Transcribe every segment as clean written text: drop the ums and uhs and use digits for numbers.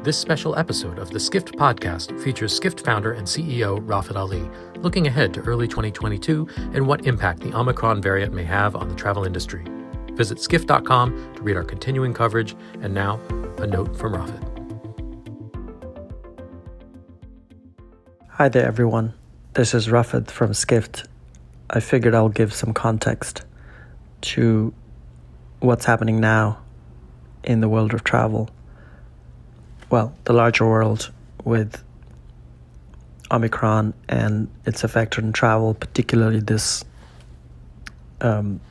This special episode of the Skift Podcast features Skift founder and CEO Rafat Ali, looking ahead to early 2022 and what impact the Omicron variant may have on the travel industry. Visit skift.com to read our continuing coverage. And now, a note from Rafat. Hi there, everyone. This is Rafat from Skift. I figured I'll give some context to what's happening now in the world of travel. Well, the larger world with Omicron and its effect on travel, particularly this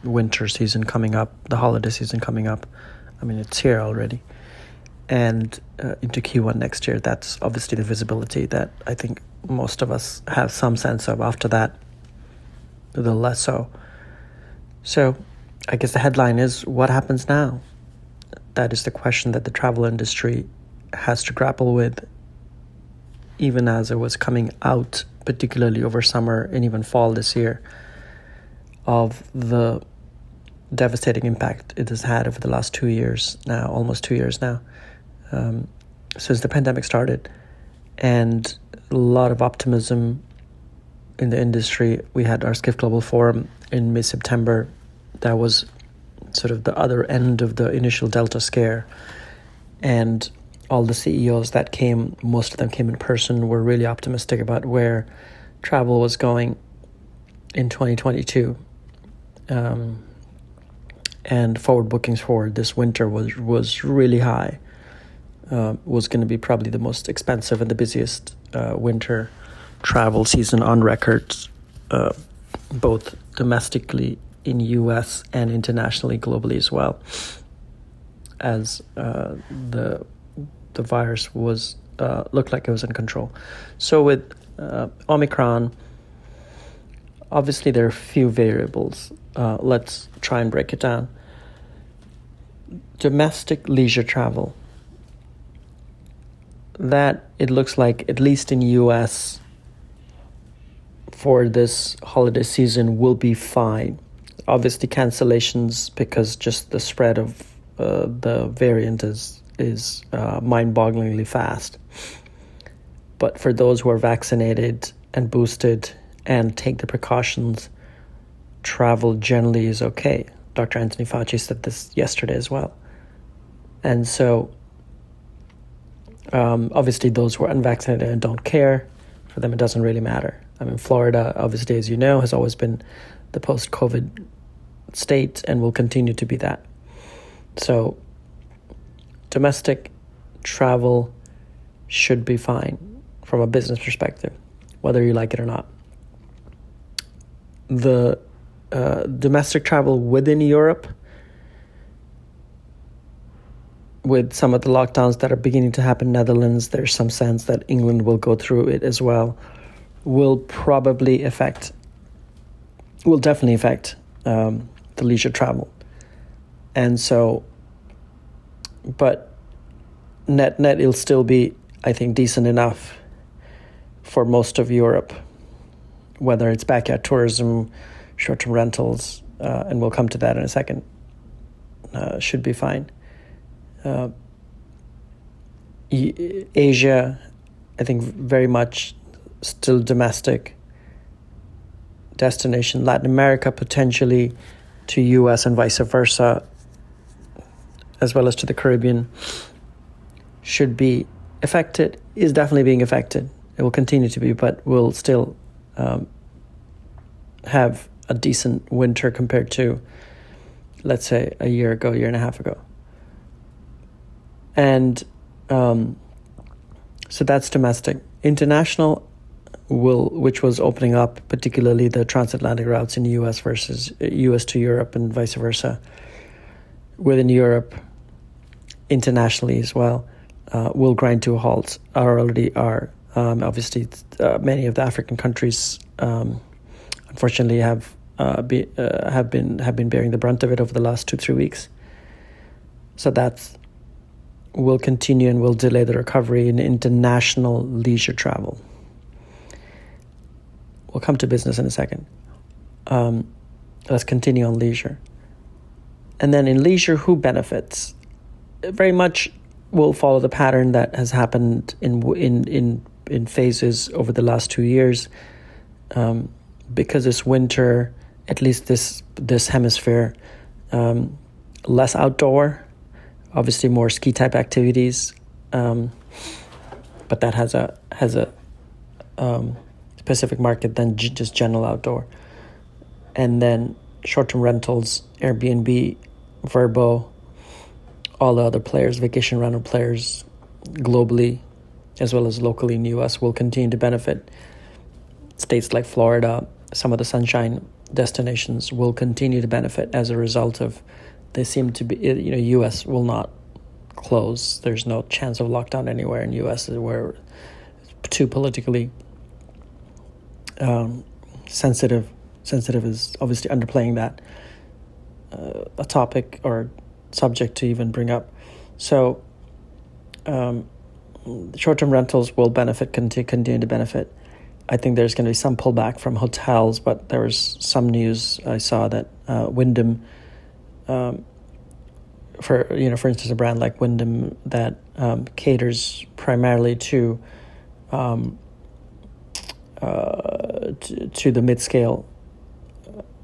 winter season coming up, the holiday season coming up. I mean, it's here already. And into Q1 next year, that's obviously the visibility that I think most of us have some sense of. After that, a little less so. So I guess the headline is, what happens now? That is the question that the travel industry has to grapple with, even as it was coming out, particularly over summer and even fall this year, of the devastating impact it has had over the last 2 years now, almost 2 years now, since the pandemic started. And a lot of optimism in the industry. We had our Skift Global Forum in mid-September. That was sort of the other end of the initial Delta scare. And all the CEOs that came, most of them came in person, were really optimistic about where travel was going in 2022. And forward bookings for this winter was really high. Was going to be probably the most expensive and the busiest winter travel season on record, both domestically in US and internationally, globally as well, as the virus was looked like it was in control. So with Omicron, obviously there are a few variables. Let's try and break it down. Domestic leisure travel, that it looks like, at least in US, for this holiday season will be fine. Obviously cancellations, because just the spread of the variant is mind-bogglingly fast. But for those who are vaccinated and boosted and take the precautions, travel generally is okay. Dr. Anthony Fauci said this yesterday as well. And so obviously those who are unvaccinated and don't care, for them it doesn't really matter. I mean, Florida, obviously, as you know, has always been the post-COVID state and will continue to be that. So domestic travel should be fine from a business perspective, whether you like it or not. The domestic travel within Europe, with some of the lockdowns that are beginning to happen in Netherlands, there's some sense that England will go through it as well, will definitely affect the leisure travel. And so, but net it'll still be, I think, decent enough for most of Europe, whether it's backyard tourism, short-term rentals, and we'll come to that in a second, should be fine. Asia, I think, very much still domestic destination. Latin America, potentially to US and vice versa, as well as to the Caribbean, should be affected, is definitely being affected. It will continue to be, but will still have a decent winter compared to, let's say, a year and a half ago. And so that's domestic. International, which was opening up, particularly the transatlantic routes in the US versus US to Europe and vice versa. Within Europe, internationally as well, will grind to a halt. Already are. Obviously, many of the African countries, unfortunately, have been bearing the brunt of it over the last 2-3 weeks. So that's will continue and will delay the recovery in international leisure travel. We'll come to business in a second. Let's continue on leisure. And then in leisure, who benefits? Very much will follow the pattern that has happened in phases over the last 2 years. Because it's winter, at least this hemisphere, less outdoor, obviously more ski type activities, but that has a specific market than just general outdoor. And then short-term rentals, Airbnb, Vrbo, all the other players, vacation rental players globally as well as locally in the US will continue to benefit. States like Florida, some of the sunshine destinations will continue to benefit as a result of, they seem to be, US will not close. There's no chance of lockdown anywhere in US where it's too politically sensitive. Sensitive is obviously underplaying that, a topic or subject to even bring up. So short-term rentals will continue to benefit. I think there's going to be some pullback from hotels, but there was some news I saw that Wyndham, for instance, a brand like Wyndham that caters primarily to the mid-scale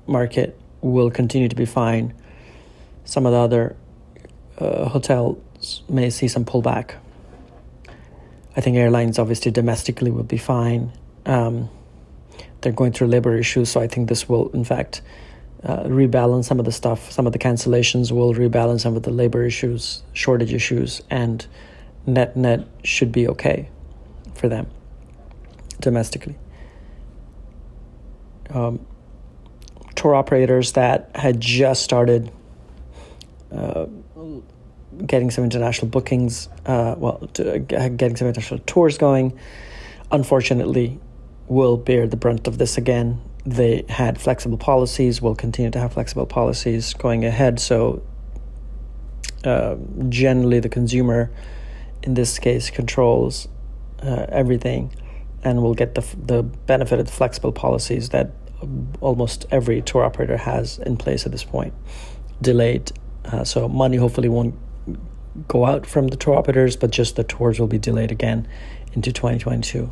market, will continue to be fine. Some of the other hotels may see some pullback. I think airlines obviously domestically will be fine. They're going through labor issues, so I think this will in fact rebalance some of the stuff. Some of the cancellations will rebalance some of the labor issues, shortage issues, and net should be okay for them domestically. Tour operators that had just started getting some international bookings, getting some international tours going, unfortunately will bear the brunt of this again. They had flexible policies, will continue to have flexible policies going ahead. So generally the consumer, in this case, controls everything and will get the benefit of the flexible policies that almost every tour operator has in place at this point. Delayed. So money hopefully won't go out from the tour operators, but just the tours will be delayed again into 2022.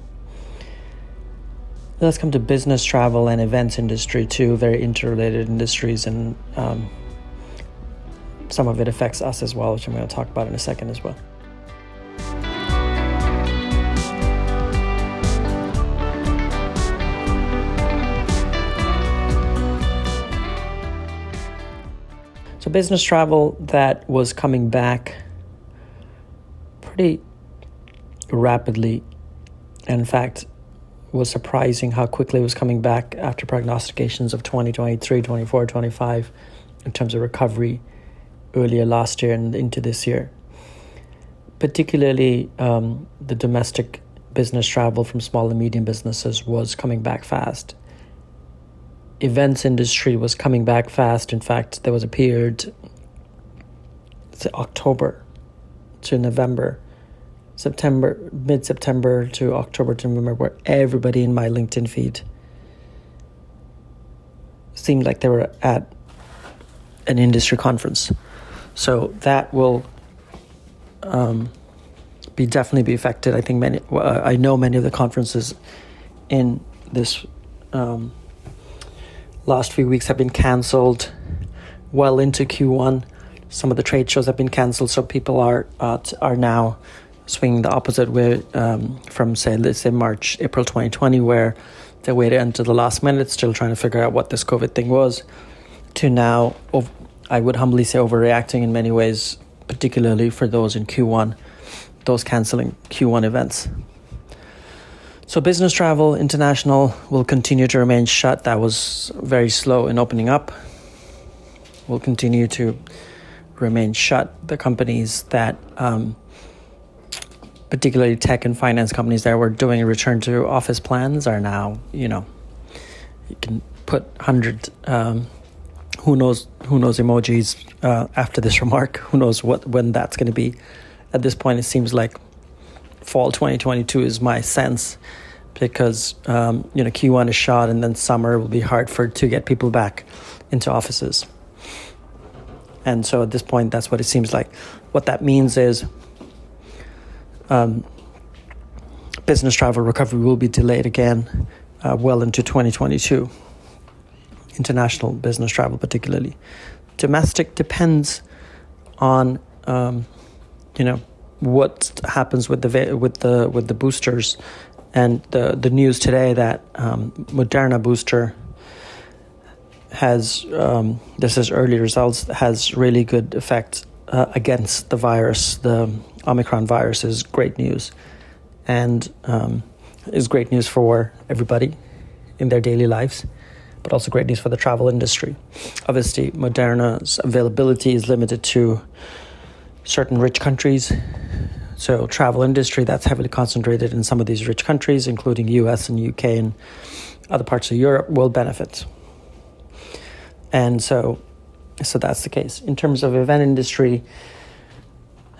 Let's come to business travel and events industry, two very interrelated industries, and some of it affects us as well, which I'm going to talk about in a second as well. So business travel that was coming back pretty rapidly, and in fact was surprising how quickly it was coming back after prognostications of 2023, 24, 25 in terms of recovery earlier last year and into this year. Particularly the domestic business travel from small and medium businesses was coming back fast. Events industry was coming back fast. In fact, there was a period, October to November, September, mid-September to October to November, where everybody in my LinkedIn feed seemed like they were at an industry conference. So that will definitely be affected. I think I know many of the conferences in this last few weeks have been cancelled well into Q1. Some of the trade shows have been cancelled, so people are now swinging the opposite way from, let's say March, April 2020, where they waited until the last minute, still trying to figure out what this COVID thing was, to now, I would humbly say, overreacting in many ways, particularly for those in Q1, those cancelling Q1 events. So business travel, international, will continue to remain shut. That was very slow in opening up. Will continue to remain shut. The companies that, particularly tech and finance companies that were doing return to office plans are now, you can put 100, who knows emojis after this remark. Who knows when that's going to be. At this point, it seems like fall 2022 is my sense, because Q1 is shot, and then summer will be hard to get people back into offices. And so at this point, that's what it seems like. What that means is business travel recovery will be delayed again well into 2022. International business travel particularly. Domestic depends on what happens with the boosters, and the news today that Moderna booster has this is early results, has really good effect against the virus. The Omicron virus is great news, and is great news for everybody in their daily lives, but also great news for the travel industry. Obviously, Moderna's availability is limited to certain rich countries. So travel industry that's heavily concentrated in some of these rich countries, including US and UK and other parts of Europe, will benefit. And so that's the case. In terms of event industry,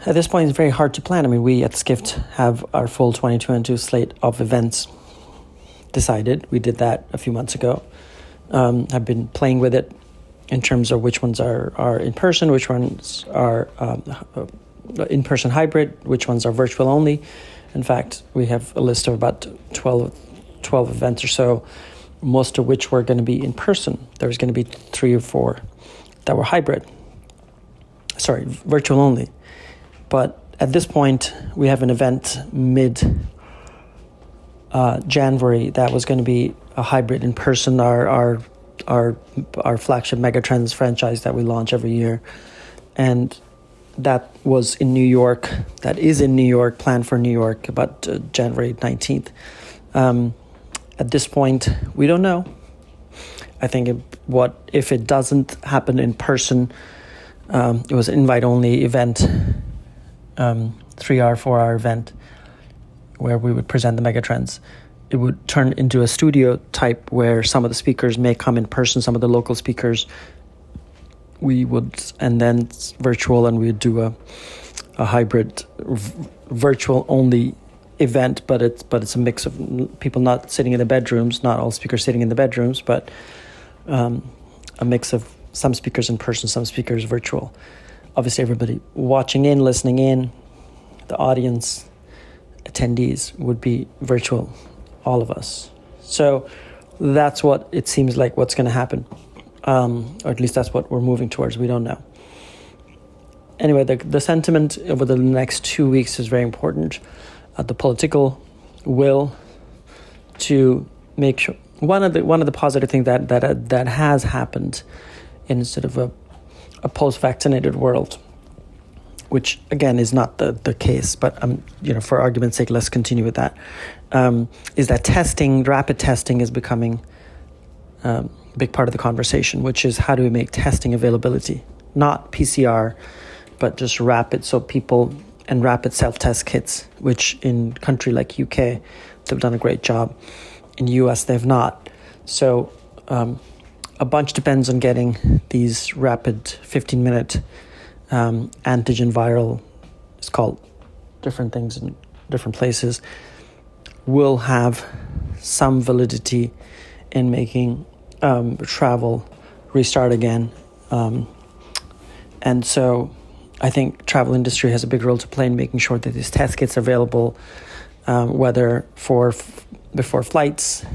at this point, it's very hard to plan. I mean, we at Skift have our full 2022 slate of events decided. We did that a few months ago. I've been playing with it in terms of which ones are in person, which ones are in-person hybrid, which ones are virtual only. In fact, we have a list of about 12 events or so, most of which were going to be in person. There's going to be 3 or 4 that were virtual only. But at this point, we have an event mid-January that was going to be a hybrid in person, our flagship Megatrends franchise that we launch every year. And that was in New York. That is in New York, planned for New York, about January 19th. At this point, we don't know. I think if it doesn't happen in person, it was an invite-only event, 3-hour, 4-hour event, where we would present the Megatrends. It would turn into a studio type where some of the speakers may come in person, some of the local speakers. We would, and then virtual, and we would do a hybrid virtual only event, but it's a mix of people not sitting in the bedrooms, not all speakers sitting in the bedrooms, but a mix of some speakers in person, some speakers virtual. Obviously, everybody watching in, listening in, the audience, attendees would be virtual, all of us. So that's what it seems like what's going to happen. Or at least that's what we're moving towards. We don't know. Anyway, the sentiment over the next 2 weeks is very important. The political will to make sure. One of the positive things that has happened in sort of a post-vaccinated world, which again is not the case, but for argument's sake, let's continue with that. Is that rapid testing is becoming big part of the conversation, which is how do we make testing availability, not PCR, but just rapid, so people, and rapid self-test kits, which in a country like UK, they've done a great job. In US, they've not. So a bunch depends on getting these rapid 15-minute antigen viral, it's called different things in different places, will have some validity in making travel restart again. And so I think travel industry has a big role to play in making sure that these test kits are available, whether before flights,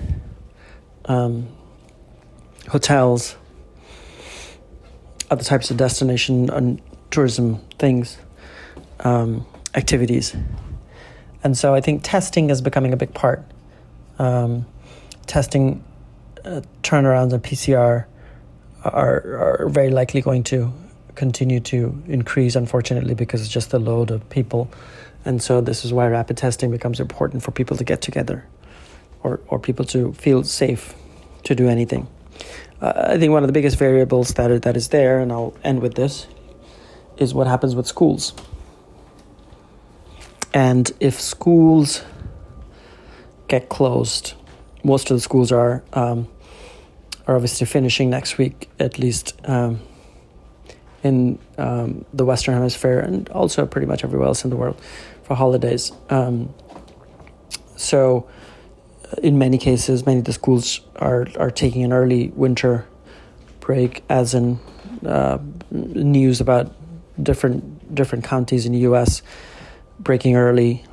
hotels, other types of destination and tourism things, activities. And so I think testing is becoming a big part. Testing turnarounds and PCR are very likely going to continue to increase, unfortunately, because it's just the load of people. And so this is why rapid testing becomes important for people to get together or people to feel safe to do anything. I think one of the biggest variables that is there, and I'll end with this, is what happens with schools. And if schools get closed, most of the schools are obviously finishing next week, at least in the Western Hemisphere, and also pretty much everywhere else in the world for holidays. So in many cases, many of the schools are taking an early winter break, as in news about different counties in the U.S. breaking early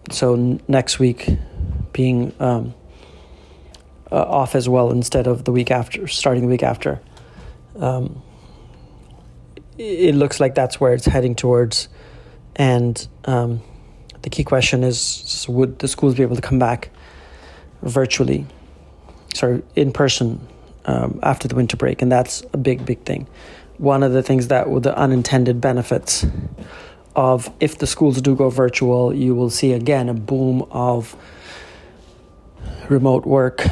So next week being off as well instead of the week after, starting the week after. It looks like that's where it's heading towards. And the key question is, would the schools be able to come back in person after the winter break? And that's a big thing. One of the things that with the unintended benefits of if the schools do go virtual, you will see again a boom of remote work,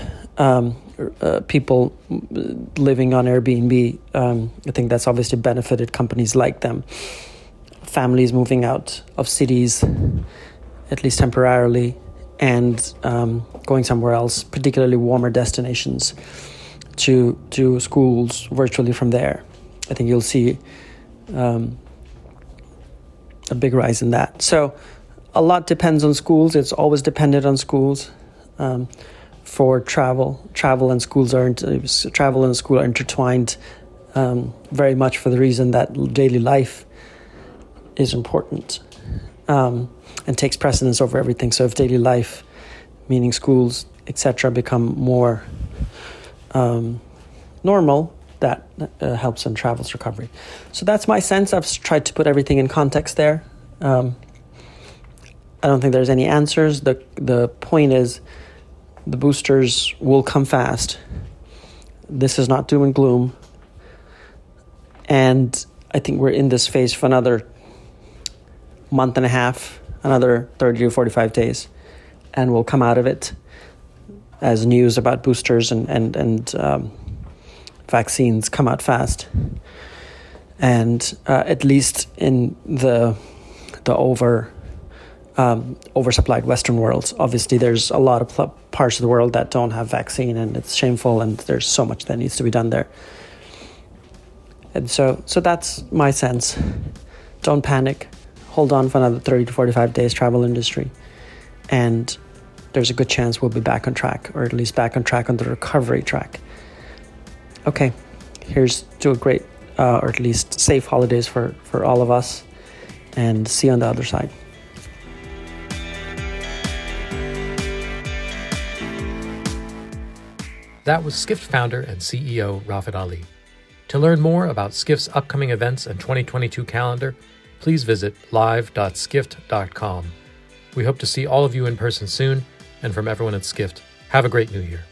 people living on Airbnb. I think that's obviously benefited companies like them. Families moving out of cities, at least temporarily, and going somewhere else, particularly warmer destinations, to schools virtually from there. I think you'll see a big rise in that. So a lot depends on schools. It's always dependent on schools. For travel and school are intertwined very much for the reason that daily life is important and takes precedence over everything. So if daily life, meaning schools, etc., become more normal, that helps in travel's recovery. So that's my sense. I've tried to put everything in context there. I don't think there's any answers. The point is, the boosters will come fast. This is not doom and gloom. And I think we're in this phase for another month and a half, another 30 to 45 days. And we'll come out of it as news about boosters and vaccines come out fast. And at least in the oversupplied Western worlds. Obviously, there's a lot of parts of the world that don't have vaccine, and it's shameful, and there's so much that needs to be done there. And so that's my sense. Don't panic. Hold on for another 30 to 45 days, travel industry. And there's a good chance we'll be back on track, or at least back on track on the recovery track. Okay, here's to a great, or at least safe holidays for all of us. And see you on the other side. That was Skift founder and CEO Rafat Ali. To learn more about Skift's upcoming events and 2022 calendar, please visit live.skift.com. We hope to see all of you in person soon, and from everyone at Skift, have a great new year.